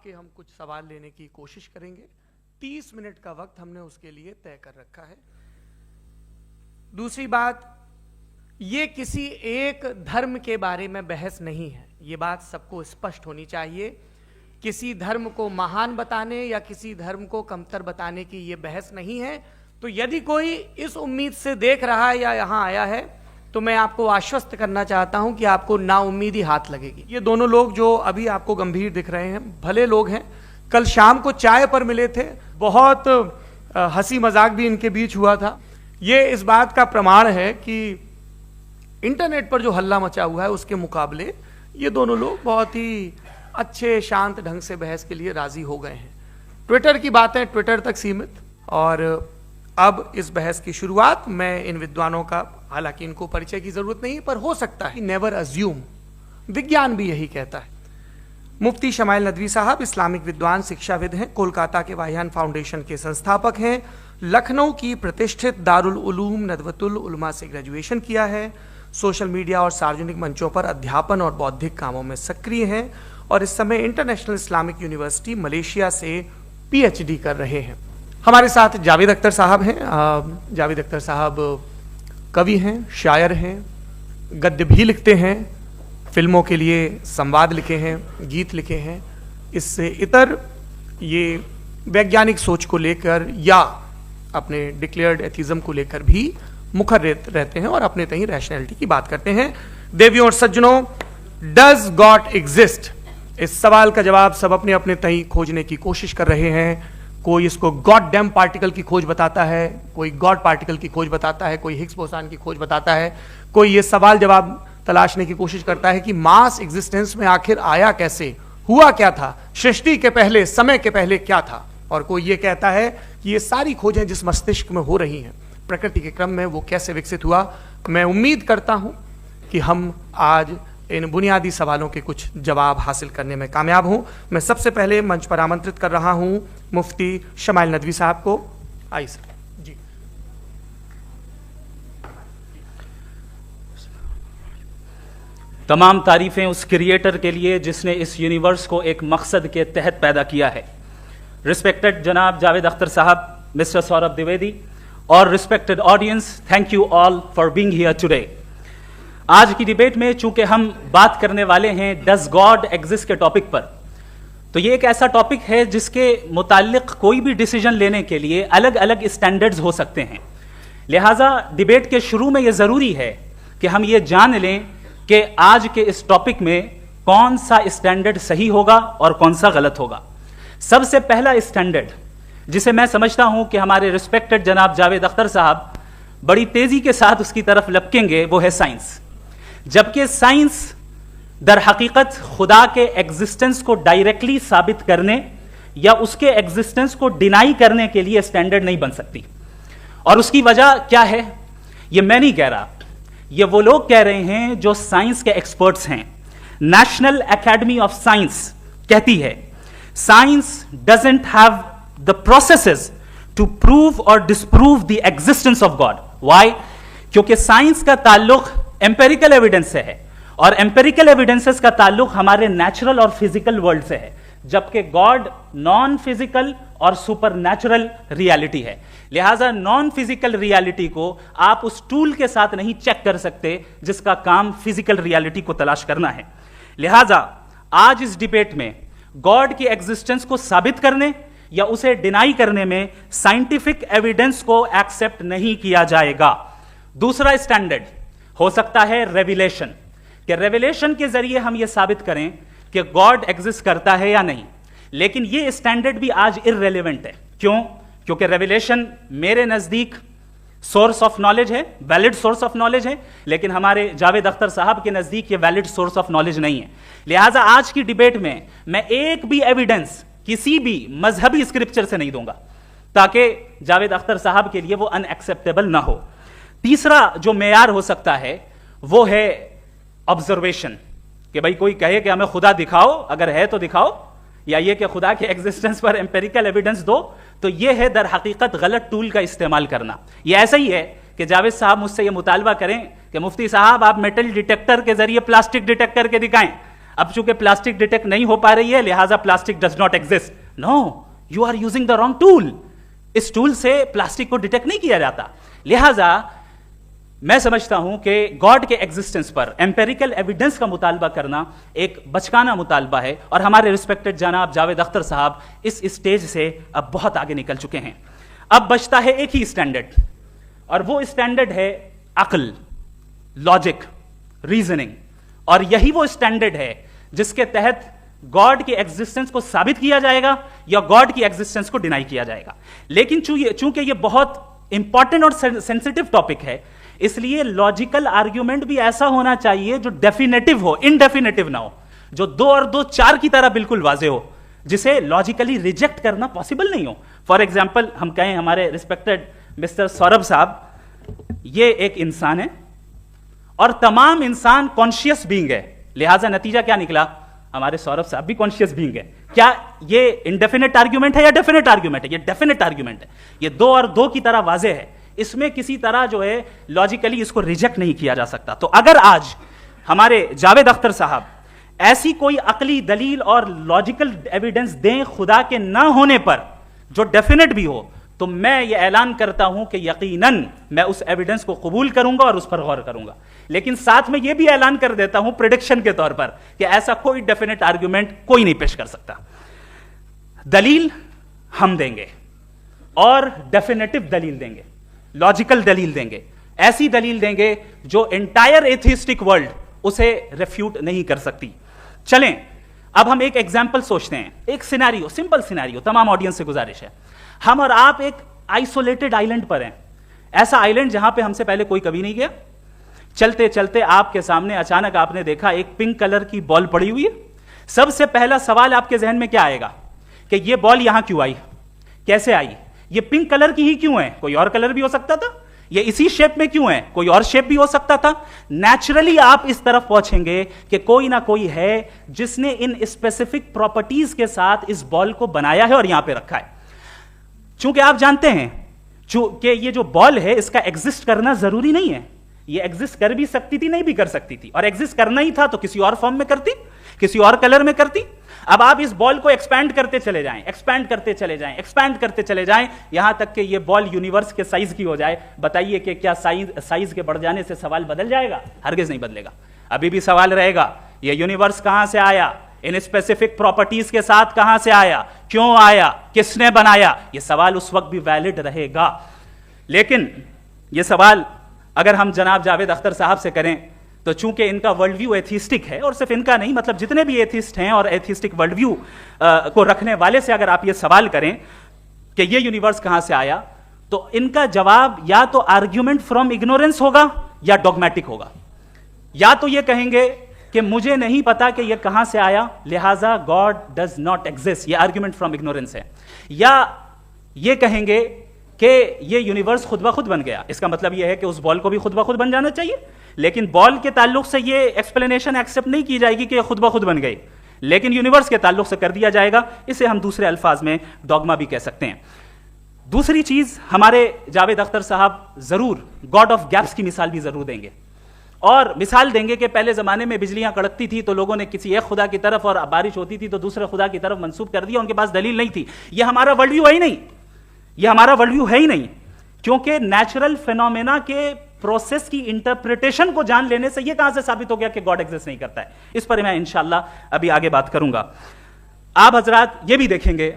के हम कुछ सवाल लेने की कोशिश करेंगे। 30 मिनट का वक्त हमने उसके लिए तय कर रखा है। दूसरी बात, ये किसी एक धर्म के बारे में बहस नहीं है, ये बात सबको स्पष्ट होनी चाहिए। किसी धर्म को महान बताने या किसी धर्म को कमतर बताने की ये बहस नहीं है। तो यदि कोई इस उम्मीद से देख रहा है या यहाँ आया है, तो मैं आपको आश्वस्त करना चाहता हूं कि आपको नाउम्मीदी हाथ लगेगी। ये दोनों लोग जो अभी आपको गंभीर दिख रहे हैं, भले लोग हैं, कल शाम को चाय पर मिले थे, बहुत हंसी मजाक भी इनके बीच हुआ था। ये इस बात का प्रमाण है कि इंटरनेट पर जो हल्ला मचा हुआ है उसके मुकाबले ये दोनों लोग बहुत ही अच्छे शांत ढंग से बहस के लिए राजी हो गए हैं। ट्विटर की बातें ट्विटर तक सीमित, और अब इस बहस की शुरुआत मैं इन विद्वानों का, हालांकि इनको परिचय की जरूरत नहीं, पर हो सकता है, नेवर अज्यूम, विज्ञान भी यही कहता है। मुफ्ती शमाइल नदवी साहब इस्लामिक विद्वान, शिक्षाविद हैं, कोलकाता के वाहियान फाउंडेशन के संस्थापक हैं, लखनऊ की प्रतिष्ठित दारुल उलूम नदवतुल उलमा से ग्रेजुएशन किया है, सोशल मीडिया और सार्वजनिक मंचों पर अध्यापन और बौद्धिक कामों में सक्रिय हैं, और इस समय इंटरनेशनल इस्लामिक यूनिवर्सिटी मलेशिया से पीएचडी कर रहे हैं। हमारे साथ जावेद अख्तर साहब हैं। जावेद अख्तर साहब कवि हैं, शायर हैं, गद्य भी लिखते हैं, फिल्मों के लिए संवाद लिखे हैं, गीत लिखे हैं। इससे इतर ये वैज्ञानिक सोच को लेकर या अपने डिक्लेयर्ड एथिज्म को लेकर भी मुखर रहते हैं और अपने तहीं रैशनैलिटी की बात करते हैं। देवियों और सज्जनों, डज गॉड एग्जिस्ट? इस सवाल का जवाब सब अपने अपने तहीं खोजने की कोशिश कर रहे हैं। कोई इसको गॉड डैम पार्टिकल की खोज बताता है, कोई गॉड पार्टिकल की खोज बताता है, कोई हिग्स बोसान की खोज बताता है, कोई ये सवाल जवाब तलाशने की कोशिश करता है कि मास एग्जिस्टेंस में आखिर आया कैसे, हुआ क्या था, सृष्टि के पहले, समय के पहले क्या था, और कोई ये कहता है कि ये सारी खोजें जिस मस्तिष्क में हो रही हैं प्रकृति के क्रम में, वो कैसे विकसित हुआ। मैं उम्मीद करता हूं कि हम आज इन बुनियादी सवालों के कुछ जवाब हासिल करने में कामयाब हूं। मैं सबसे पहले मंच पर आमंत्रित कर रहा हूं मुफ्ती शमाइल नदवी साहब को। आइए सर जी। तमाम तारीफें उस क्रिएटर के लिए जिसने इस यूनिवर्स को एक मकसद के तहत पैदा किया है। रिस्पेक्टेड जनाब जावेद अख्तर साहब, मिस्टर सौरभ द्विवेदी और respected audience, thank you all for being here today. आज की डिबेट में चूंकि हम बात करने वाले हैं डज गॉड एग्जिस्ट के टॉपिक पर, तो ये एक ऐसा टॉपिक है जिसके मुताल्लिक कोई भी डिसीजन लेने के लिए अलग अलग स्टैंडर्ड्स हो सकते हैं। लिहाजा डिबेट के शुरू में ये जरूरी है कि हम ये जान लें कि आज के इस टॉपिक में कौन सा स्टैंडर्ड सही होगा और कौन सा गलत होगा। सबसे पहला स्टैंडर्ड जिसे मैं समझता हूं कि हमारे रिस्पेक्टेड जनाब जावेद अख्तर साहब बड़ी तेजी के साथ उसकी तरफ लपकेंगे, वो है साइंस। जबकि साइंस दर हकीकत खुदा के एग्जिस्टेंस को डायरेक्टली साबित करने या उसके एग्जिस्टेंस को डिनाई करने के लिए स्टैंडर्ड नहीं बन सकती। और उसकी वजह क्या है, ये मैं नहीं कह रहा, ये वो लोग कह रहे हैं जो साइंस के एक्सपर्ट्स हैं। नेशनल एकेडमी ऑफ साइंस कहती है science doesn't have the processes to prove और disprove the existence of God. Why? क्योंकि साइंस का ताल्लुक एम्पेरिकल एविडेंस से है, और एम्पेरिकल एविडेंसेस का ताल्लुक हमारे नेचुरल और फिजिकल वर्ल्ड से है, जबकि गॉड नॉन फिजिकल और सुपर नेचुरल रियलिटी है। लिहाजा नॉन फिजिकल रियलिटी को आप उस टूल के साथ नहीं चेक कर सकते जिसका काम फिजिकल रियलिटी को तलाश करना है। लिहाजा आज इस डिबेट में गॉड की एग्जिस्टेंस को साबित करने या उसे डिनाई करने में साइंटिफिक एविडेंस को एक्सेप्ट नहीं किया जाएगा। दूसरा स्टैंडर्ड हो सकता है रेविलेशन, कि रेविलेशन के जरिए हम यह साबित करें कि गॉड एग्जिस्ट करता है या नहीं। लेकिन यह स्टैंडर्ड भी आज इररेलेवेंट है। क्यों? क्योंकि रेविलेशन मेरे नजदीक सोर्स ऑफ नॉलेज है, वैलिड सोर्स ऑफ नॉलेज है, लेकिन हमारे जावेद अख्तर साहब के नजदीक यह वैलिड सोर्स ऑफ नॉलेज नहीं है। लिहाजा आज की डिबेट में मैं एक भी एविडेंस किसी भी मजहबी स्क्रिप्चर से नहीं दूंगा, ताकि जावेद अख्तर साहब के लिए वो अनएक्सेप्टेबल ना हो। तीसरा जो मेयार हो सकता है वो है ऑब्जर्वेशन, कि भाई कोई कहे कि हमें खुदा दिखाओ, अगर है तो दिखाओ, या ये कि खुदा के एग्जिस्टेंस पर एम्पेरिकल एविडेंस दो, तो ये है दर हकीकत गलत टूल का इस्तेमाल करना। ये ऐसा ही है कि जावेद साहब मुझसे ये मुतालबा करें कि मुफ्ती साहब आप मेटल डिटेक्टर के जरिए प्लास्टिक डिटेक्ट करके दिखाएं। अब चूंकि प्लास्टिक डिटेक्ट नहीं हो पा रही है लिहाजा plastic does not exist. No, you are using the wrong tool. इस टूल से प्लास्टिक को डिटेक्ट नहीं किया जाता। लिहाजा मैं समझता हूं कि गॉड के एग्जिस्टेंस पर एम्पेरिकल एविडेंस का मुतालबा करना एक बचकाना मुतालबा है, और हमारे रिस्पेक्टेड जनाब जावेद अख्तर साहब इस स्टेज से अब बहुत आगे निकल चुके हैं। अब बचता है एक ही स्टैंडर्ड, और वो स्टैंडर्ड है अक्ल, लॉजिक, रीजनिंग। और यही वो स्टैंडर्ड है जिसके तहत गॉड की एग्जिस्टेंस को साबित किया जाएगा या गॉड की एग्जिस्टेंस को डिनाई किया जाएगा। लेकिन चूंकि ये बहुत इंपॉर्टेंट और सेंसिटिव टॉपिक है, इसलिए लॉजिकल आर्ग्यूमेंट भी ऐसा होना चाहिए जो डेफिनेटिव हो, इनडेफिनेटिव ना हो, जो 2 और 2 4 की तरह बिल्कुल वाजे हो, जिसे लॉजिकली रिजेक्ट करना पॉसिबल नहीं हो। फॉर एग्जाम्पल हम कहें हमारे रिस्पेक्टेड मिस्टर सौरभ साहब, ये एक इंसान है और तमाम इंसान कॉन्शियस बीइंग है, लिहाजा नतीजा क्या निकला, हमारे सौरभ साहब भी कॉन्शियस बीइंग है। क्या ये इनडेफिनेट आर्ग्यूमेंट है या डेफिनेट आर्ग्यूमेंट है? ये डेफिनेट आर्ग्यूमेंट है। ये 2 और 2 की तरह वाजे है, इसमें किसी तरह जो है लॉजिकली इसको रिजेक्ट नहीं किया जा सकता। तो अगर आज हमारे जावेद अख्तर साहब ऐसी कोई अकली दलील और लॉजिकल एविडेंस दें खुदा के ना होने पर जो डेफिनेट भी हो, तो मैं ये ऐलान करता हूं कि यकीनन मैं उस एविडेंस को कबूल करूंगा और उस पर गौर करूंगा। लेकिन साथ में यह भी ऐलान कर देता हूं प्रेडिक्शन के तौर पर कि ऐसा कोई डेफिनेट आर्ग्यूमेंट कोई नहीं पेश कर सकता। दलील हम देंगे और डेफिनेटिव दलील देंगे, लॉजिकल दलील देंगे, ऐसी दलील देंगे जो एंटायर एथिस्टिक वर्ल्ड उसे रेफ्यूट नहीं कर सकती। चलें अब हम एक एग्जाम्पल सोचते हैं, एक सिनेरियो, सिंपल सिनेरियो, तमाम ऑडियंस से गुजारिश है, हम और आप एक आइसोलेटेड आइलैंड पर हैं, ऐसा आइलैंड जहां पे हमसे पहले कोई कभी नहीं गया। चलते चलते आपके सामने अचानक आपने देखा एक पिंक कलर की बॉल पड़ी हुई है। सबसे पहला सवाल आपके जहन में क्या आएगा कि ये बॉल यहां क्यों आई, कैसे आई, ये पिंक कलर की ही क्यों है, कोई और कलर भी हो सकता था, ये इसी शेप में क्यों है, कोई और शेप भी हो सकता था। नेचुरली आप इस तरफ पहुंचेंगे कि कोई ना कोई है जिसने इन स्पेसिफिक प्रॉपर्टीज के साथ इस बॉल को बनाया है और यहां पे रखा है। चूंकि आप जानते हैं कि ये जो बॉल है इसका एग्जिस्ट करना जरूरी नहीं है, ये एग्जिस्ट कर भी सकती थी, नहीं भी कर सकती थी, और एग्जिस्ट करना ही था तो किसी और फॉर्म में करती, किसी और कलर में करती। अब आप इस बॉल को एक्सपैंड करते चले जाएं, एक्सपैंड करते चले जाएं, एक्सपैंड करते चले जाएं, यहां तक कि ये बॉल यूनिवर्स के साइज की हो जाए। बताइए कि क्या साइज के बढ़ जाने से सवाल बदल जाएगा? हरगिज नहीं बदलेगा। अभी भी सवाल रहेगा, ये यूनिवर्स कहां से आया, इन स्पेसिफिक प्रॉपर्टीज के साथ कहां से आया, क्यों आया, किसने बनाया, यह सवाल उस वक्त भी वैलिड रहेगा। लेकिन यह सवाल अगर हम जनाब जावेद अख्तर साहब से करें तो चूंकि इनका वर्ल्ड व्यू एथिस्टिक है, और सिर्फ इनका नहीं, मतलब जितने भी एथिस्ट हैं और एथिस्टिक वर्ल्ड व्यू को रखने वाले से अगर आप ये सवाल करें कि ये यूनिवर्स कहां से आया, तो इनका जवाब या तो आर्ग्यूमेंट फ्रॉम इग्नोरेंस होगा या डॉगमेटिक होगा। या तो ये कहेंगे कि मुझे नहीं पता कि ये कहां से आया, लिहाजा गॉड डज नॉट एग्जिस्ट, ये आर्ग्यूमेंट फ्रॉम इग्नोरेंस है, या ये कहेंगे कि ये यूनिवर्स खुद ब खुद बन गया। इसका मतलब यह है कि उस बॉल को भी खुद ब खुद बन जाना चाहिए, लेकिन बॉल के ताल्लुक से ये एक्सप्लेनेशन एक्सेप्ट नहीं की जाएगी कि खुद ब खुद बन गई, लेकिन यूनिवर्स के ताल्लुक से कर दिया जाएगा। इसे हम दूसरे अल्फाज में डॉगमा भी कह सकते हैं। दूसरी चीज, हमारे जावेद अख्तर साहब जरूर गॉड ऑफ गैप्स की मिसाल भी जरूर देंगे, और मिसाल देंगे कि पहले जमाने में बिजलियां कड़कती थी तो लोगों ने किसी एक खुदा की तरफ, और बारिश होती थी तो दूसरे खुदा की तरफ मंसूब कर दिया, उनके पास दलील नहीं थी। यह हमारा वर्ल्ड व्यू है ही नहीं, यह हमारा वर्ल्ड व्यू है ही नहीं, क्योंकि नेचुरल फिनोमेना के प्रोसेस की इंटरप्रिटेशन को जान लेने से यह कहां से साबित हो गया कि गॉड एग्जिस्ट नहीं करता है। इस पर मैं इंशाल्लाह अभी आगे बात करूंगा। आप हजरात ये भी देखेंगे,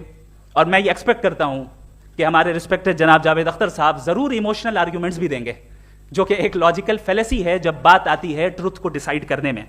और मैं ये एक्सपेक्ट करता हूं कि हमारे रिस्पेक्टेड जनाब जावेद अख्तर साहब जरूर इमोशनल आर्ग्यूमेंट्स भी देंगे, जो कि एक लॉजिकल फेलेसी है जब बात आती है ट्रुथ को डिसाइड करने में।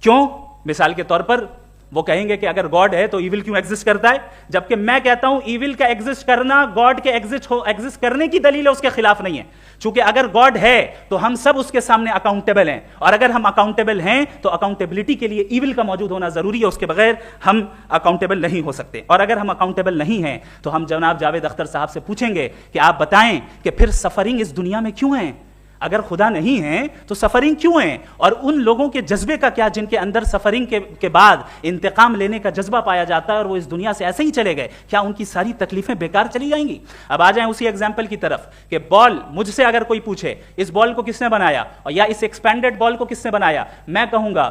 क्यों? मिसाल के तौर पर वो कहेंगे कि अगर गॉड है तो ईविल क्यों एग्जिस्ट करता है, जबकि मैं कहता हूं ईविल का एग्जिस्ट करना गॉड के एग्जिस्ट करने की दलील है, उसके खिलाफ नहीं है। चूंकि अगर गॉड है तो हम सब उसके सामने अकाउंटेबल हैं, और अगर हम अकाउंटेबल हैं तो अकाउंटेबिलिटी के लिए ईविल का मौजूद होना जरूरी है, उसके बगैर हम अकाउंटेबल नहीं हो सकते। और अगर हम अकाउंटेबल नहीं हैं तो हम जनाब जावेद अख्तर साहब से पूछेंगे कि आप बताएं कि फिर सफरिंग इस दुनिया में क्यों है? अगर खुदा नहीं है तो सफरिंग क्यों है? और उन लोगों के जज्बे का क्या जिनके अंदर सफरिंग के बाद इंतकाम लेने का जज्बा पाया जाता है और वो इस दुनिया से ऐसे ही चले गए, क्या उनकी सारी तकलीफें बेकार चली जाएंगी? अब आ जाएं उसी एग्जाम्पल की तरफ कि बॉल, मुझसे अगर कोई पूछे इस बॉल को किसने बनाया और या इस एक्सपेंडेड बॉल को किसने बनाया, मैं कहूंगा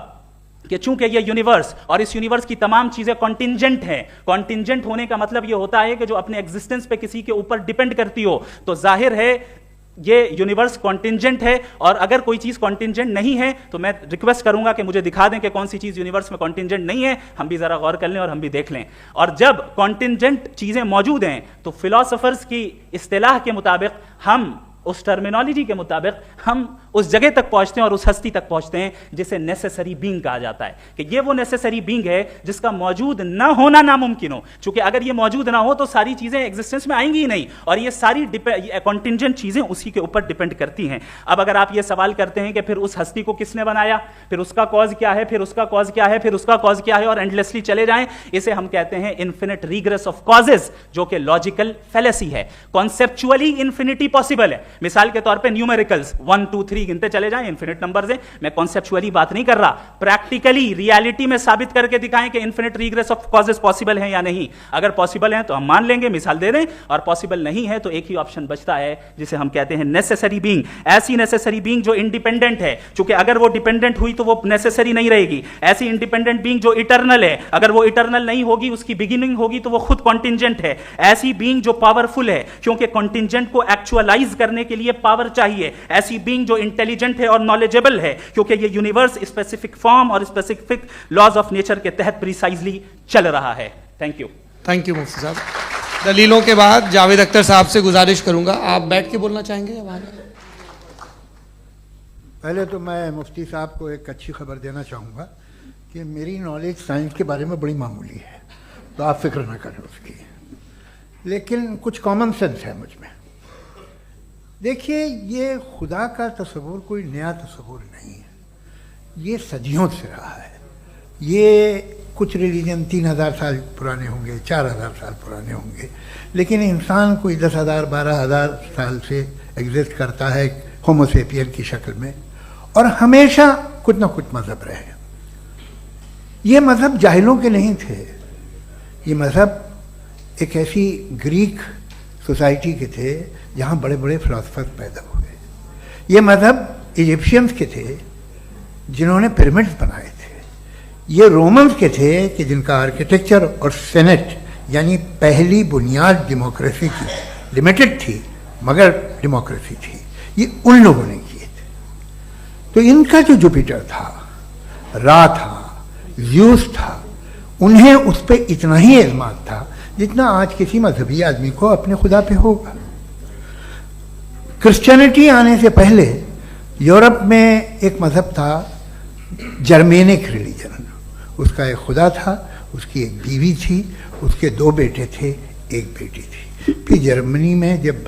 कि चूंकि ये यूनिवर्स और इस यूनिवर्स की तमाम चीजें कॉन्टिंजेंट हैं, कॉन्टिंजेंट होने का मतलब ये होता है कि जो अपने एग्जिस्टेंस पे किसी के ऊपर डिपेंड करती हो, तो जाहिर है ये यूनिवर्स कॉन्टिंजेंट है। और अगर कोई चीज कॉन्टिंजेंट नहीं है तो मैं रिक्वेस्ट करूंगा कि मुझे दिखा दें कि कौन सी चीज यूनिवर्स में कॉन्टिंजेंट नहीं है, हम भी जरा गौर कर लें और हम भी देख लें। और जब कॉन्टिंजेंट चीजें मौजूद हैं तो फिलोसोफर्स की इस्तिलाह के मुताबिक, हम उस टर्मिनोलॉजी के मुताबिक हम उस जगह तक पहुंचते हैं और उस हस्ती तक पहुंचते हैं जिसे नेसेसरी बीइंग कहा जाता है, कि ये वो नेसेसरी बीइंग है जिसका मौजूद ना होना नामुमकिन हो। क्योंकि अगर ये मौजूद ना हो तो सारी चीजें एग्जिस्टेंस में आएंगी ही नहीं, और ये सारी कॉन्टिंजेंट चीजें उसी के ऊपर डिपेंड करती हैं। अब अगर आप ये सवाल करते हैं कि फिर उस हस्ती को किसने बनाया, फिर उसका कॉज क्या है, फिर उसका कॉज क्या है, फिर उसका कॉज क्या है, और एंडलेसली चले जाएं, इसे हम कहते हैं इन्फिनिट रीग्रेस ऑफ कॉजेज, जो कि लॉजिकल फेलेसी है। कॉन्सेप्चुअली इंफिनिटी पॉसिबल है। मिसाल के तौर पे न्यूमेरिकल्स 1 2 3 गिनते चले जाएं, इन्फिनिट नंबर्स हैं। मैं कॉन्सेप्चुअली बात नहीं कर रहा, प्रैक्टिकली रियलिटी में साबित करके दिखाएं कि infinite regress of causes possible है या नहीं। अगर पॉसिबल है तो हम मान लेंगे, मिसाल दे दें, और पॉसिबल नहीं है तो एक ही ऑप्शन बचता है जिसे हम कहते हैं नेसेसरी बीइंग। ऐसी नेसेसरी बीइंग जो इंडिपेंडेंट है, क्योंकि अगर वो डिपेंडेंट हुई तो वो नेसेसरी नहीं रहेगी। ऐसी इंडिपेंडेंट बीइंग जो इटर्नल है, अगर वो इटर्नल नहीं होगी, उसकी बिगिनिंग होगी, तो वो खुद कॉन्टिंजेंट है। ऐसी बीइंग जो पावरफुल है, क्योंकि कॉन्टिंजेंट को एक्चुअलाइज करने के लिए पावर चाहिए। ऐसी बीइंग जो इंटेलिजेंट है और नॉलेजेबल है, क्योंकि ये यूनिवर्स स्पेसिफिक फॉर्म और स्पेसिफिक लॉज ऑफ नेचर के तहत प्रिसाइजली चल रहा है। Thank you. थैंक यू मुफ्ती साहब। दलीलों के बाद जावेद अख्तर साहब से गुजारिश करूंगा, आप बैठ के बोलना चाहेंगे या वहां? पहले तो मैं मुफ्ती साहब को एक अच्छी खबर देना चाहूँगा कि मेरी नॉलेज साइंस के बारे में बड़ी मामूली है, तो आप फिक्र ना करें उसकी, लेकिन कुछ कॉमन सेंस है मुझ में। देखिए, ये खुदा का तस्वुर कोई नया तस्वुर नहीं है, ये सदियों से रहा है। ये कुछ रिलीजन 3000 साल पुराने होंगे, 4000 साल पुराने होंगे, लेकिन इंसान कोई 10,000 12,000 साल से एग्जिस्ट करता है होमो सेपियन की शक्ल में, और हमेशा कुछ ना कुछ मज़हब रहे। ये मज़हब जाहिलों के नहीं थे, ये मज़हब एक ऐसी ग्रीक सोसाइटी के थे जहाँ बड़े बड़े फिलोसफर्स पैदा हुए। ये मज़हब इजिप्शियंस के थे जिन्होंने पिरामिड्स बनाए थे। ये रोमन्स के थे कि जिनका आर्किटेक्चर और सेनेट यानी पहली बुनियाद डेमोक्रेसी की लिमिटेड थी, मगर डेमोक्रेसी थी, ये उन लोगों ने किए थे। तो इनका जो जुपिटर था, रा था, ज़्यूस था, उन्हें उस पर इतना ही एतमाद था जितना आज किसी मजहबी आदमी को अपने खुदा पे होगा। क्रिश्चियनिटी आने से पहले यूरोप में एक मजहब था जर्मेनिक रिलीजन, उसका एक खुदा था, उसकी एक बीवी थी, उसके 2 बेटे थे, एक बेटी थी। फिर जर्मनी में जब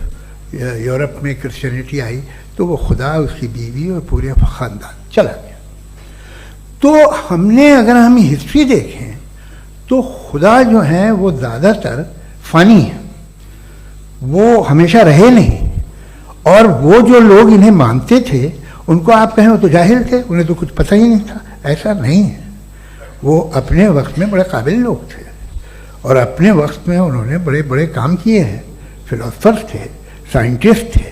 यूरोप में क्रिश्चियनिटी आई तो वो खुदा, उसकी बीवी और पूरे ख़ानदान चला गया। तो हमने, अगर हम हिस्ट्री देखें तो खुदा जो है वो ज़्यादातर फ़नी है, वो हमेशा रहे नहीं। और वो जो लोग इन्हें मानते थे उनको आप कहें वो तो जाहिल थे, उन्हें तो कुछ पता ही नहीं था, ऐसा नहीं है। वो अपने वक्त में बड़े काबिल लोग थे और अपने वक्त में उन्होंने बड़े बड़े काम किए हैं, फिलोसफर्स थे, साइंटिस्ट थे,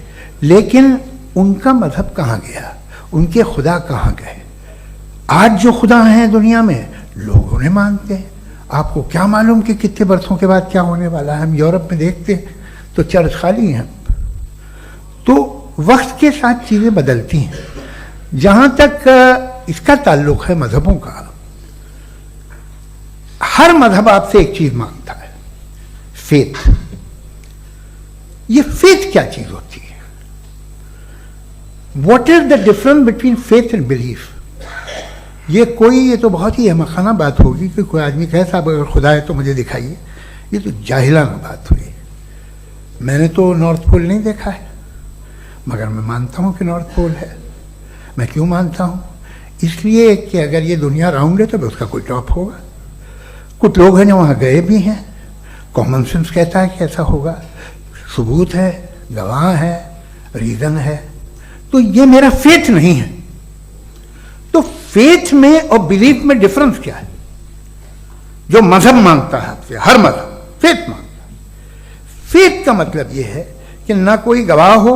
लेकिन उनका मजहब कहाँ गया, उनके खुदा कहाँ गए? आज जो खुदा हैं दुनिया में लोग उन्हें मानते हैं। आपको क्या मालूम कि कितने बरसों के बाद क्या होने वाला है? हम यूरोप में देखते हैं तो चर्च खाली हैं। तो वक्त के साथ चीज़ें बदलती हैं। जहाँ तक इसका ताल्लुक है मजहबों का, हर मजहब आपसे एक चीज़ मांगता है, फेथ। ये फेथ क्या चीज़ होती है? What is the difference between faith and belief? ये तो बहुत ही अहमकाना बात होगी कि कोई आदमी कहे साहब अगर खुदा है तो मुझे दिखाइए। ये तो जाहिलाना बात हुई। मैंने तो नॉर्थ पोल नहीं देखा है, मगर मैं मानता हूँ कि नॉर्थ पोल है। मैं क्यों मानता हूँ? इसलिए कि अगर ये दुनिया राउंड है तो उसका कोई टॉप होगा। कुछ लोग हैं जो वहाँ गए भी हैं, कॉमन सेंस कहता है कि ऐसा होगा, सबूत है, गवाह है, रीज़न है। तो ये मेरा फेथ नहीं है। तो फेथ में और बिलीफ में डिफरेंस क्या है? जो मजहब मांगता है आपसे, हर मजहब फेथ मांगता है। फेथ का मतलब यह है कि ना कोई गवाह हो,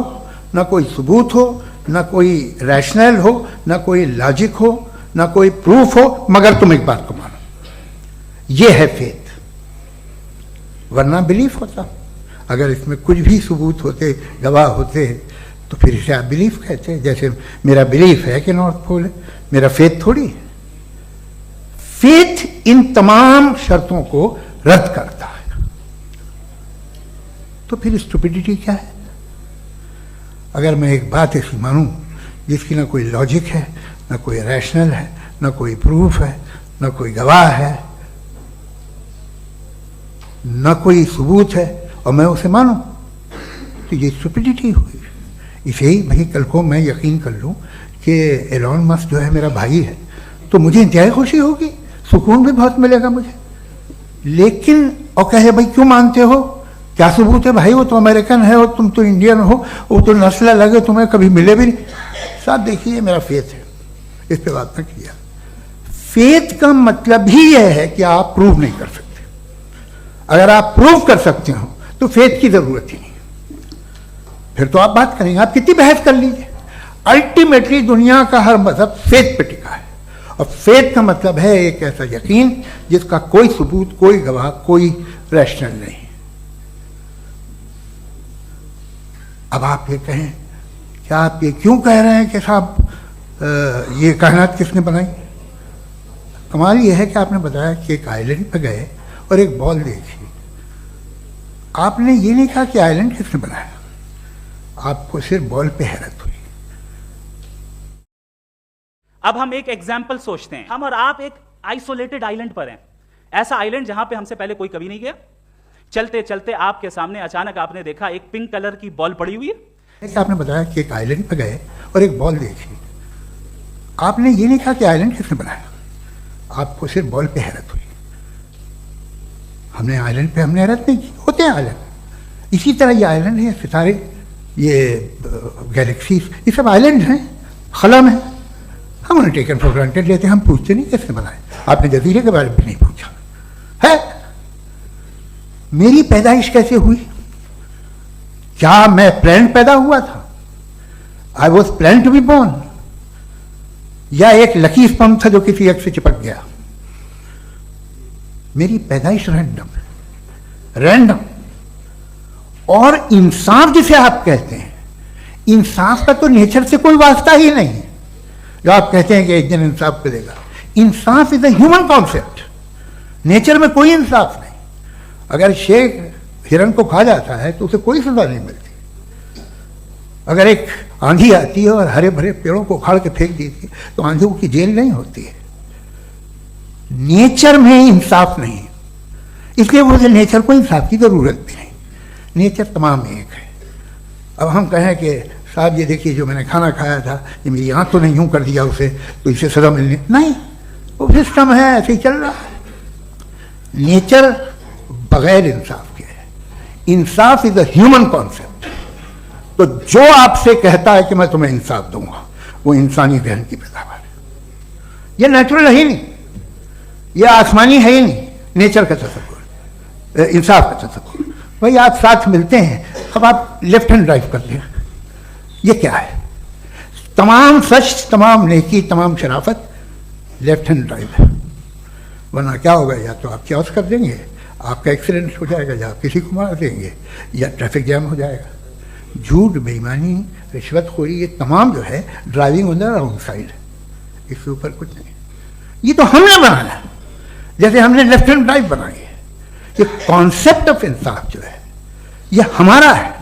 ना कोई सबूत हो, ना कोई रैशनल हो, ना कोई लॉजिक हो, ना कोई प्रूफ हो, मगर तुम एक बात को मानो। ये है फेथ, वरना बिलीफ होता। अगर इसमें कुछ भी सबूत होते, गवाह होते, तो फिर इसे आप बिलीफ कहते हैं। जैसे मेरा बिलीफ है कि नॉर्थ पोल है, मेरा फेथ थोड़ी है। फेथ इन तमाम शर्तों को रद्द करता है। तो फिर स्टुपिडिटी क्या है? अगर मैं एक बात ऐसी मानूं जिसकी ना कोई लॉजिक है, ना कोई रैशनल है, ना कोई प्रूफ है, ना कोई गवाह है, ना कोई सबूत है, और मैं उसे मानूं, तो ये स्टुपिडिटी हुई। इसे ही भाई कल को मैं यकीन कर लूं कि एलॉन मस्क जो है मेरा भाई है, तो मुझे इंतहाई खुशी होगी, सुकून भी बहुत मिलेगा मुझे। लेकिन और कहे भाई क्यों मानते हो, क्या सबूत है भाई, वो तो अमेरिकन है और तुम तो इंडियन हो, वो तो नस्ल अलग है, तुम्हें कभी मिले भी नहीं। साहब देखिए, मेरा फेथ है, इस पे बात न किया। फेथ का मतलब ही यह है कि आप प्रूव नहीं कर सकते। अगर आप प्रूव कर सकते हो तो फेथ की जरूरत ही नहीं, फिर तो आप बात करेंगे, आप कितनी बहस कर लीजिए। अल्टीमेटली दुनिया का हर मजहब फेथ पे टिका है, और फेथ का मतलब है एक ऐसा यकीन जिसका कोई सबूत, कोई गवाह, कोई रैशनल नहीं। अब आप ये कहें, क्या आप ये क्यों कह रहे हैं कि साहब ये कायनात किसने बनाई? कमाल ये है कि आपने बताया कि एक आइलैंड पे गए और एक बॉल देखी। आपने ये नहीं कहा कि आइलैंड किसने बनाया, आपको सिर्फ बॉल पे हैरत हुई। अब हम एक एग्जाम्पल सोचते हैं, हम और आप एक आइसोलेटेड आइलैंड पर हैं, ऐसा आइलैंड जहां पे हमसे पहले कोई कभी नहीं गया। चलते चलते आपके सामने अचानक आपने देखा एक पिंक कलर की बॉल पड़ी हुई है। आपने बताया कि एक आइलैंड पे गए और एक बॉल देखी। आपने ये नहीं कहा कि आइलैंड किसने बनाया, आपको सिर्फ बॉल पे हैरत हुई। हमने आइलैंड पे हमने हैरत नहीं की, होते हैं आइलैंड। इसी तरह ये आइलैंड है, सितारे, ये गैलेक्सीज, ये सब आइलैंड हैं, खला में। हम उन्हें टेकन फॉर ग्रांटेड लेते हैं, हम पूछते नहीं किसने बनाए। आपने जजीरे के बारे में नहीं पूछा है। मेरी पैदाइश कैसे हुई? क्या मैं प्लान पैदा हुआ था? I was plan to be born, या एक लकी स्पर्म था जो किसी एक से चिपक गया? मेरी पैदाइश रैंडम। और इंसाफ जिसे आप कहते हैं, इंसाफ का तो नेचर से कोई वास्ता ही नहीं है। जो आप कहते हैं कि एक दिन इंसाफ मिलेगा, इंसाफ is a human concept, nature में कोई इंसाफ नहीं। अगर शेर हिरन को खा जाता है तो उसे कोई सजा नहीं मिलती। अगर एक आंधी आती है और हरे भरे पेड़ों को उखाड़ के फेंक देती है तो आंधियों की जेल नहीं होती है। नेचर में इंसाफ नहीं है, इसलिए मुझे नेचर को इंसाफ की जरूरत भी नहीं। नेचर तमाम एक है। अब हम कहें कि साहब ये देखिए जो मैंने खाना खाया था, ये मेरी आंख तो नहीं यूं कर दिया उसे, तो इसे सजा मिलनी नहीं, वो सिस्टम है, ऐसे ही चल रहा है। नेचर बगैर इंसाफ के है। इंसाफ इज अ ह्यूमन कॉन्सेप्ट। तो जो आपसे कहता है कि मैं तुम्हें इंसाफ दूंगा, वो इंसानी जहन की पैदावार है। ये नेचुरल है ही नहीं, ये आसमानी है ही नहीं। नेचर का तसव्वुर, इंसाफ का तसव्वुर। भाई आप साथ मिलते हैं, अब आप लेफ्ट हैंड ड्राइव करते हैं, ये क्या है? तमाम सच, तमाम नेकी, तमाम शराफत लेफ्ट हैंड ड्राइव है। वरना क्या होगा, या तो आप क्रॉस कर देंगे, आपका एक्सीडेंट हो जाएगा, या आप किसी को मार देंगे, या ट्रैफिक जैम हो जाएगा। झूठ, बेईमानी, रिश्वतखोरी, ये तमाम जो है driving on the wrong side, इसके ऊपर कुछ नहीं। ये तो हमने बनाया, जैसे हमने लेफ्ट हैंड ड्राइव बनाई है। ये कॉन्सेप्ट ऑफ इंसाफ जो है ये हमारा है,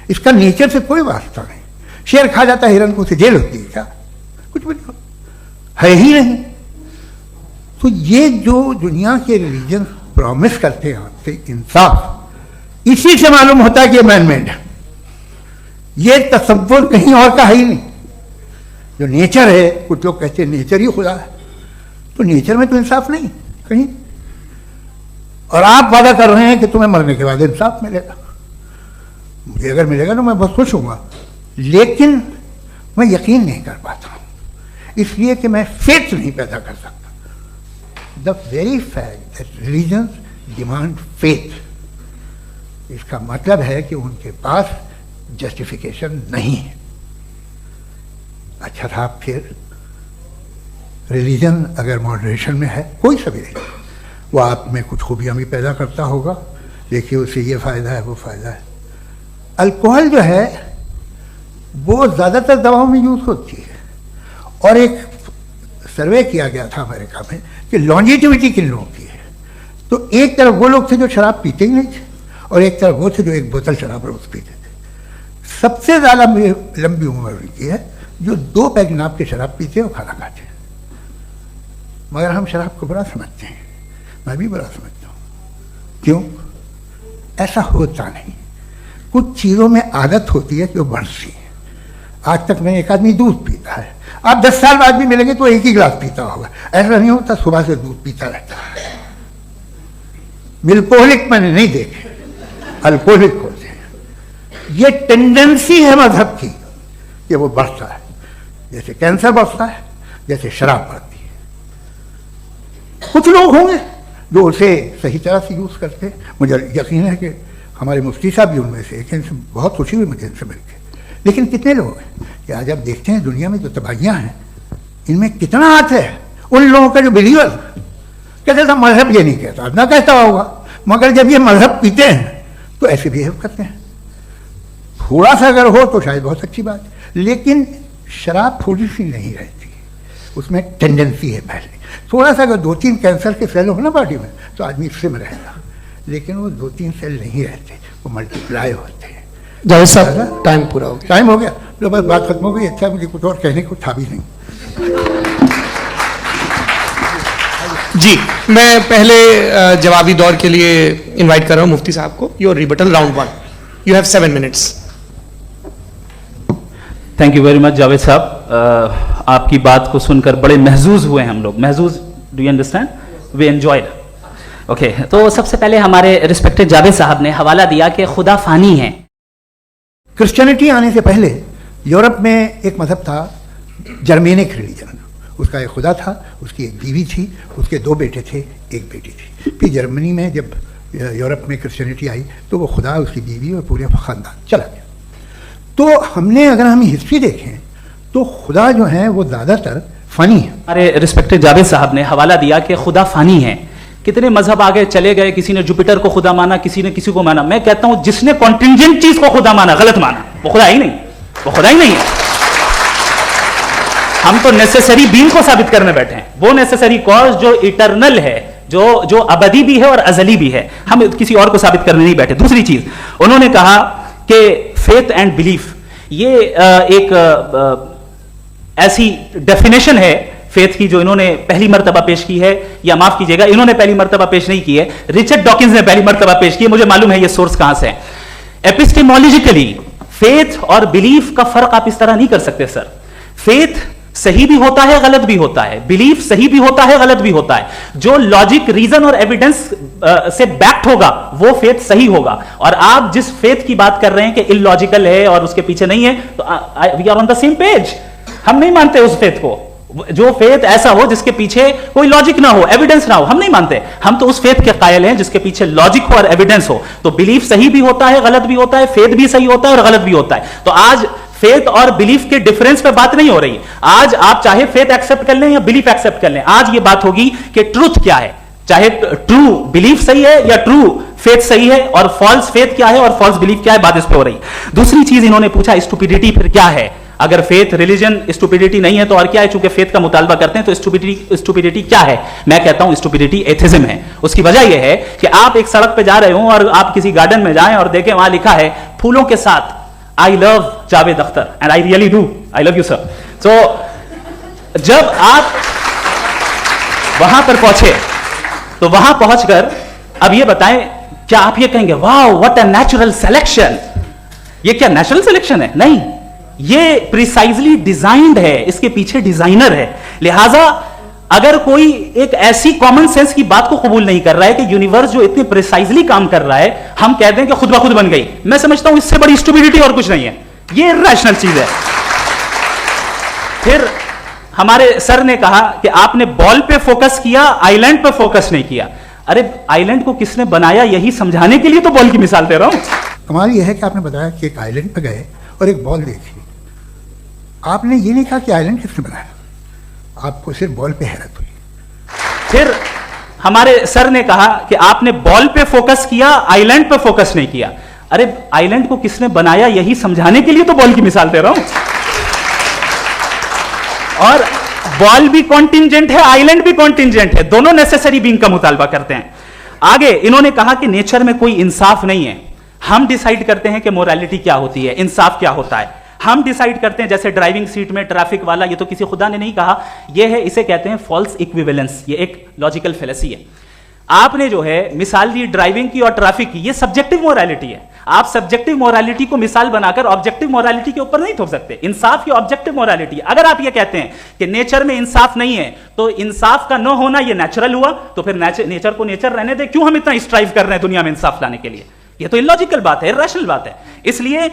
इसका नेचर से कोई वास्ता नहीं। शेर खा जाता है हिरन को, उसे जेल होती है क्या? कुछ भी नहीं, है ही नहीं। तो ये जो दुनिया के रिलीजन प्रॉमिस करते हैं आपसे इंसाफ, इसी से मालूम होता है कि मैन मेड है। ये तसव्वुर कहीं और का है ही नहीं। जो नेचर है, कुछ लोग कहते हैं नेचर ही खुदा है, तो नेचर में तो इंसाफ नहीं कहीं। और आप वादा कर रहे हैं कि तुम्हें मरने के बाद इंसाफ मिलेगा। मुझे अगर मिलेगा तो मैं बहुत खुश हूँगा, लेकिन मैं यकीन नहीं कर पाता हूँ, इसलिए कि मैं फेथ नहीं पैदा कर सकता। The very fact that religion demand faith, इसका मतलब है कि उनके पास जस्टिफिकेशन नहीं है। अच्छा साहब, फिर रिलीजन अगर मॉडरेशन में है, कोई सा भी नहीं, वो आप में कुछ खूबियाँ भी पैदा करता होगा, देखिए उससे ये फ़ायदा है वो फ़ायदा है। अल्कोहल जो है वो ज़्यादातर दवाओं में यूज़ होती है, और एक सर्वे किया गया था अमेरिका में कि लॉन्जेटिविटी किन लोगों की है, तो एक तरफ वो लोग थे जो शराब पीते ही नहीं थे, और एक तरफ वो थे जो एक बोतल शराब रोज़ पीते थे। सबसे ज़्यादा लंबी उम्र उनकी है जो 2 पैग नाप के शराब पीते हैं और खाना खाते हैं। मगर हम शराब को बुरा समझते हैं, मैं भी बुरा समझता हूँ। क्यों? ऐसा होता नहीं। कुछ चीज़ों में आदत होती है कि वो बढ़ती है। आज तक में एक आदमी दूध पीता है, आप 10 साल बाद भी मिलेंगे तो एक ही गिलास पीता होगा, ऐसा नहीं होता सुबह से दूध पीता रहता है। मिल्कोहलिक मैंने नहीं देखे, अल्कोहलिक होते हैं। ये टेंडेंसी है मजहब की कि वो बढ़ता है, जैसे कैंसर बढ़ता है, जैसे शराब बढ़ती है। कुछ लोग होंगे जो उसे सही तरह से यूज़ करते हैं, मुझे यकीन है कि हमारे मुफ्ती साहब भी उनमें से एक, इनसे बहुत खुशी हुई मुझे इनसे मिलकर। लेकिन कितने लोग हैं कि आज आप देखते हैं दुनिया में जो तबाहियाँ हैं, इनमें कितना हाथ है उन लोगों का जो बिलीवर कहते था मजहब ये नहीं कहता, ना कहता होगा, मगर जब ये मजहब पीते हैं तो ऐसे बिहेव करते हैं। थोड़ा सा अगर हो तो शायद बहुत अच्छी बात, लेकिन शराब थोड़ी सी नहीं रहती, उसमें टेंडेंसी है। पहले थोड़ा सा अगर 2-3 कैंसर के सेल हो ना बॉडी में तो आदमी इससे में रहेगा, लेकिन वो 2-3 सेल नहीं रहते, वो मल्टीप्लाई होते हैं। जावेद साहब टाइम पूरा हो गया। टाइम हो गया, तो बस बात खत्म हो गई। अच्छा, मुझे कुछ और कहने को था भी नहीं। जी, मैं पहले जवाबी दौर के लिए इनवाइट कर रहा हूं मुफ्ती साहब को। Your rebuttal round 1, you have 7 minutes. Thank you very much Javed साहब, आपकी बात को सुनकर बड़े महजूज हुए हम लोग। महजूज, do you understand? We enjoyed. Okay, तो सबसे पहले हमारे रिस्पेक्टेड जावेद साहब ने हवाला दिया कि खुदा फानी है। क्रिश्चियनिटी आने से पहले यूरोप में एक मजहब था, जर्मेनिक रिलीजन। उसका एक खुदा था, उसकी एक बीवी थी, उसके 2 बेटे थे, एक बेटी थी। फिर जर्मनी में जब यूरोप में क्रिश्चियनिटी आई तो वो खुदा, उसकी बीवी और पूरे ख़ानदान चला गया। तो हमने अगर हम हिस्ट्री देखें तो खुदा जो है वो ज़्यादातर फ़नी है। हमारे रिस्पेक्टेड जावेद साहब ने हवाला दिया कि खुदा फानी है। कितने मजहब आगे चले गए, किसी ने जुपिटर को खुदा माना, किसी ने किसी को माना। मैं कहता हूं जिसने कॉन्टिंजेंट चीज को खुदा माना, गलत माना, वो खुदा ही नहीं, वो खुदा ही नहीं है। हम तो नेसेसरी बीइंग को साबित करने बैठे हैं, वो नेसेसरी कॉज जो इटरनल है, जो अबदी भी है और अजली भी है। हम किसी और को साबित करने नहीं बैठे। दूसरी चीज उन्होंने कहा कि फेथ एंड बिलीफ, ये एक ऐसी डेफिनेशन है फेथ की जो इन्होंने पहली मर्तबा पेश की है, या माफ कीजिएगा इन्होंने पहली मर्तबा पेश नहीं की है, रिचर्ड डॉकिंस ने पहली मर्तबा पेश की है। मुझे मालूम है ये सोर्स कहां से है। एपिस्टेमोलॉजिकली फेथ और बिलीफ का फर्क आप इस तरह नहीं कर सकते सर। फेथ सही भी होता है, गलत भी होता है, बिलीफ सही भी होता है, गलत भी होता है। जो लॉजिक, रीजन और एविडेंस से बैक्ड होगा वो फेथ सही होगा। और आप जिस फेथ की बात कर रहे हैं कि इलॉजिकल है और उसके पीछे नहीं है, तो we are on the same page. हम नहीं मानते उस फेथ को, जो फेथ ऐसा हो जिसके पीछे कोई लॉजिक ना हो, एविडेंस ना हो, हम नहीं मानते। हम तो उस फेथ के कायल हैं जिसके पीछे लॉजिक हो और एविडेंस हो। तो बिलीफ सही भी होता है, गलत भी होता है, फेथ भी सही होता है और गलत भी होता है। तो आज फेथ और बिलीफ के डिफरेंस पे बात नहीं हो रही। आज आप चाहे फेथ एक्सेप्ट कर लें या बिलीफ एक्सेप्ट कर लें, आज ये बात होगी कि ट्रूथ क्या है, चाहे ट्रू बिलीफ सही है या ट्रू फेथ सही है, और फॉल्स फेथ क्या है और फॉल्स बिलीफ क्या है, बात इस पे हो रही। दूसरी चीज इन्होंने पूछा स्टुपिडिटी फिर क्या है। अगर फेथ रिलीजन स्टुपिडिटी नहीं है तो और क्या है? चूंकि फेथ का मुतालबा करते हैं तो स्टुपिडिटी क्या है? मैं कहता हूं स्टुपिडिटी एथिज्म है। उसकी वजह यह है कि आप एक सड़क पे जा रहे हो और आप किसी गार्डन में जाएं और देखें वहां लिखा है फूलों के साथ I love Javed Akhtar, and I really do, I love you sir. तो जब आप वहां पर पहुंचे तो वहां पहुंचकर अब ये बताएं, क्या आप ये कहेंगे वाह व्हाट अ नेचुरल सिलेक्शन? ये क्या नेचुरल सिलेक्शन है? नहीं, ये प्रिसाइजली डिजाइंड है, इसके पीछे डिजाइनर है। लिहाजा अगर कोई एक ऐसी कॉमन सेंस की बात को कबूल नहीं कर रहा है कि यूनिवर्स जो इतने प्रिसाइजली काम कर रहा है, हम कह दें कि खुद ब खुद बन गई, मैं समझता हूं इससे बड़ी स्टुपिडिटी और कुछ नहीं है। ये इर्रेशनल चीज है। फिर हमारे सर ने कहा कि आपने बॉल पे फोकस किया, आइलैंड पे फोकस नहीं किया। अरे आइलैंड को किसने बनाया यही समझाने के लिए तो बॉल की मिसाल दे रहा हूं। कमाल यह है कि आपने बताया कि एक आइलैंड पे गए और एक बॉल देखी। आपने ये नहीं कहा कि आइलैंड किसने बनाया, आपको सिर्फ बॉल पे हैरत हुई। फिर हमारे सर ने कहा कि आपने बॉल पे फोकस किया, आइलैंड पे फोकस नहीं किया। अरे आइलैंड को किसने बनाया यही समझाने के लिए तो बॉल की मिसाल दे रहा हूं। और बॉल भी कॉन्टिंजेंट है, आइलैंड भी कॉन्टिंजेंट है, दोनों नेसेसरी बीइंग का मुतालबा करते हैं। आगे इन्होंने कहा कि नेचर में कोई इंसाफ नहीं है, हम डिसाइड करते हैं कि मोरालिटी क्या होती है, इंसाफ क्या होता है, हम डिसाइड करते हैं। जैसे ड्राइविंग सीट में ट्रैफिक वाला, ये तो किसी खुदा ने नहीं कहा, ये है, इसे कहते हैं फॉल्स इक्विवेलेंस, ये एक लॉजिकल फेलेसी है। आपने जो है मिसाल दी ड्राइविंग की और ट्रैफिक की, ये सब्जेक्टिव मोरालिटी है। आप सब्जेक्टिव मोरालिटी को मिसाल बनाकर ऑब्जेक्टिव मोरालिटी के ऊपर नहीं थोप सकते। इंसाफ की ऑब्जेक्टिव मोरालिटी। अगर आप ये कहते हैं कि नेचर में इंसाफ नहीं है, तो इंसाफ का न होना ये नेचुरल हुआ, तो फिर नेचर को नेचर रहने दे, क्यों हम इतना स्ट्राइव कर रहे हैं दुनिया में इंसाफ लाने के लिए? ये तो इलॉजिकल बात है, इरैशनल बात है। इसलिए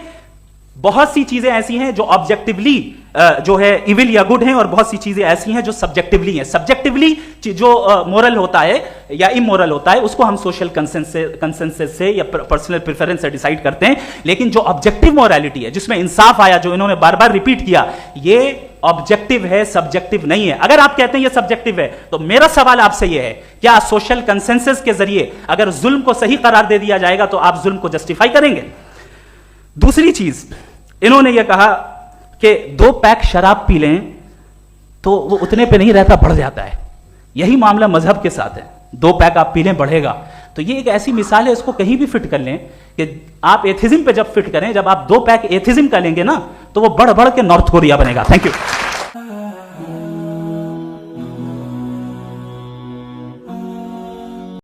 बहुत सी चीजें ऐसी हैं जो ऑब्जेक्टिवली जो है इविल या गुड हैं, और बहुत सी चीजें ऐसी हैं जो सब्जेक्टिवली हैं। सब्जेक्टिवली जो मोरल होता है या इमोरल होता है, उसको हम सोशल कंसेंसस से या पर्सनल प्रेफरेंस से डिसाइड करते हैं। लेकिन जो ऑब्जेक्टिव मोरालिटी है, जिसमें इंसाफ आया, जो इन्होंने बार बार रिपीट किया, ये ऑब्जेक्टिव है, सब्जेक्टिव नहीं है। अगर आप कहते हैं ये सब्जेक्टिव है, तो मेरा सवाल आपसे ये है, क्या सोशल कंसेंसस के जरिए अगर जुल्म को सही करार दे दिया जाएगा तो आप जुल्म को जस्टिफाई करेंगे? दूसरी चीज इन्होंने यह कहा कि 2 पैक शराब पी लें तो वो उतने पे नहीं रहता, बढ़ जाता है। यही मामला मजहब के साथ है, 2 पैक आप पी लें बढ़ेगा। तो ये एक ऐसी मिसाल है, इसको कहीं भी फिट कर लें कि आप एथिज्म पे जब फिट करें, जब आप 2 पैक एथिज्म का लेंगे ना, तो वो बढ़ बढ़ के नॉर्थ कोरिया बनेगा। Thank you.